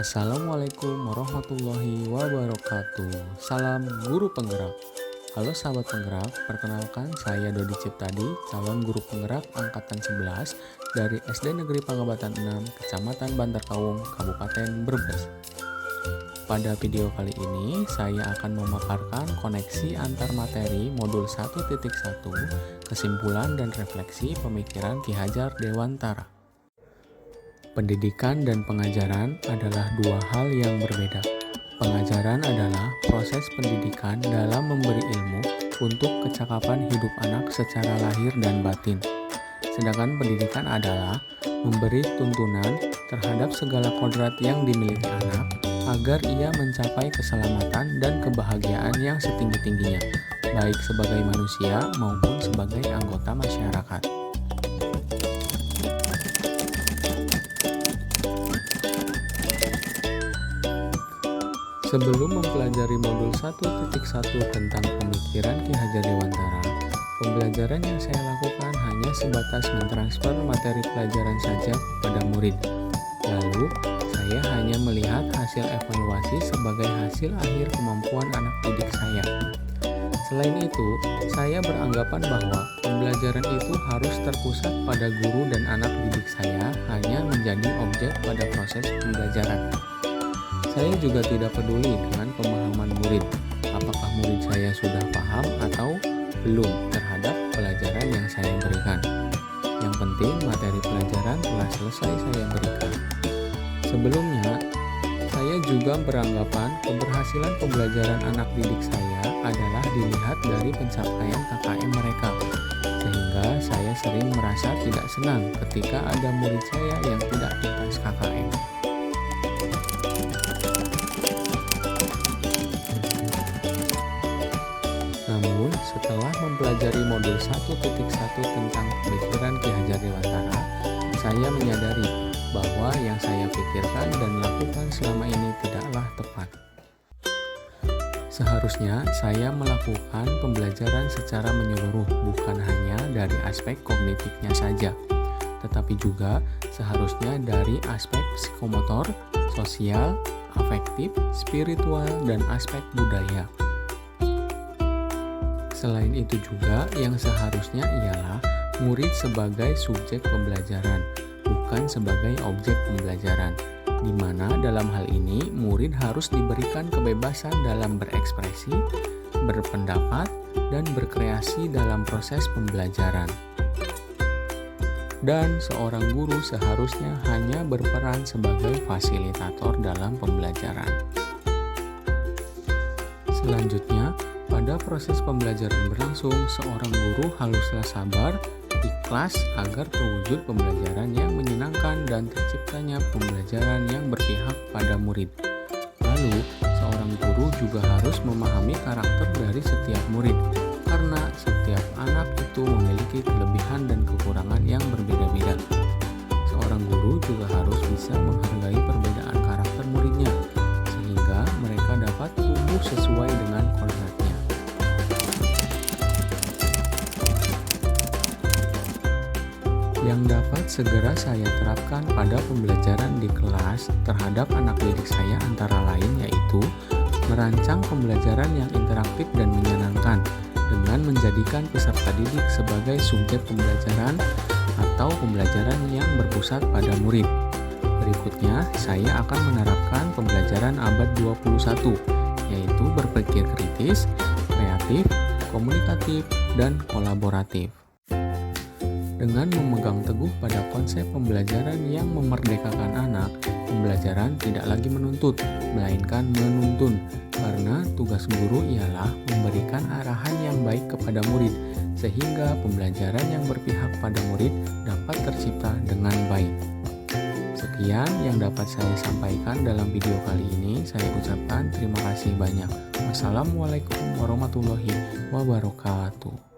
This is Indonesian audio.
Assalamualaikum warahmatullahi wabarakatuh. Salam guru penggerak. Halo sahabat penggerak, perkenalkan saya Dodi Ciptadi, calon guru penggerak angkatan 11 dari SD Negeri Pangabatan 6, Kecamatan Bantar Kawung, Kabupaten Brebes. Pada video kali ini, saya akan memaparkan koneksi antar materi modul 1.1, kesimpulan dan refleksi pemikiran Ki Hajar Dewantara. Pendidikan dan pengajaran adalah dua hal yang berbeda. Pengajaran adalah proses pendidikan dalam memberi ilmu untuk kecakapan hidup anak secara lahir dan batin. Sedangkan pendidikan adalah memberi tuntunan terhadap segala kodrat yang dimiliki anak agar ia mencapai keselamatan dan kebahagiaan yang setinggi-tingginya, baik sebagai manusia maupun sebagai anggota masyarakat. Sebelum mempelajari modul 1.1 tentang pemikiran Ki Hajar Dewantara, pembelajaran yang saya lakukan hanya sebatas mentransfer materi pelajaran saja kepada murid. Lalu, saya hanya melihat hasil evaluasi sebagai hasil akhir kemampuan anak didik saya. Selain itu, saya beranggapan bahwa pembelajaran itu harus terpusat pada guru dan anak didik saya hanya menjadi objek pada proses pembelajaran. Saya juga tidak peduli dengan pemahaman murid, apakah murid saya sudah paham atau belum terhadap pelajaran yang saya berikan. Yang penting materi pelajaran telah selesai saya berikan. Sebelumnya, saya juga beranggapan keberhasilan pembelajaran anak didik saya adalah dilihat dari pencapaian KKM mereka, sehingga saya sering merasa tidak senang ketika ada murid saya yang tidak tuntas KKM. Namun, setelah mempelajari modul 1.1 tentang pemikiran Ki Hajar Dewantara, saya menyadari bahwa yang saya pikirkan dan lakukan selama ini tidaklah tepat. Seharusnya saya melakukan pembelajaran secara menyeluruh, bukan hanya dari aspek kognitifnya saja, tetapi juga seharusnya dari aspek psikomotor, sosial, afektif, spiritual, dan aspek budaya. Selain itu juga yang seharusnya ialah murid sebagai subjek pembelajaran, bukan sebagai objek pembelajaran, di mana dalam hal ini murid harus diberikan kebebasan dalam berekspresi, berpendapat, dan berkreasi dalam proses pembelajaran. Dan seorang guru seharusnya hanya berperan sebagai fasilitator dalam pembelajaran. Selanjutnya, pada proses pembelajaran berlangsung, seorang guru haruslah sabar, ikhlas agar terwujud pembelajaran yang menyenangkan dan terciptanya pembelajaran yang berpihak pada murid. Lalu, seorang guru juga harus memahami karakter dari setiap murid, karena setiap anak itu memiliki kelebihan dan kekurangan yang berbeda-beda. Seorang guru juga harus bisa menghargai perbedaan karakter muridnya, sehingga mereka dapat tumbuh sesuai dengan kodratnya. Yang dapat segera saya terapkan pada pembelajaran di kelas terhadap anak didik saya antara lain yaitu merancang pembelajaran yang interaktif dan menyenangkan dengan menjadikan peserta didik sebagai subjek pembelajaran atau pembelajaran yang berpusat pada murid. Berikutnya, saya akan menerapkan pembelajaran abad 21, yaitu berpikir kritis, kreatif, komunikatif, dan kolaboratif. Dengan memegang teguh pada konsep pembelajaran yang memerdekakan anak, pembelajaran tidak lagi menuntut, melainkan menuntun, karena tugas guru ialah memberikan arahan yang baik kepada murid, sehingga pembelajaran yang berpihak pada murid dapat tercipta dengan baik. Sekian yang dapat saya sampaikan dalam video kali ini. Saya ucapkan terima kasih banyak. Wassalamualaikum warahmatullahi wabarakatuh.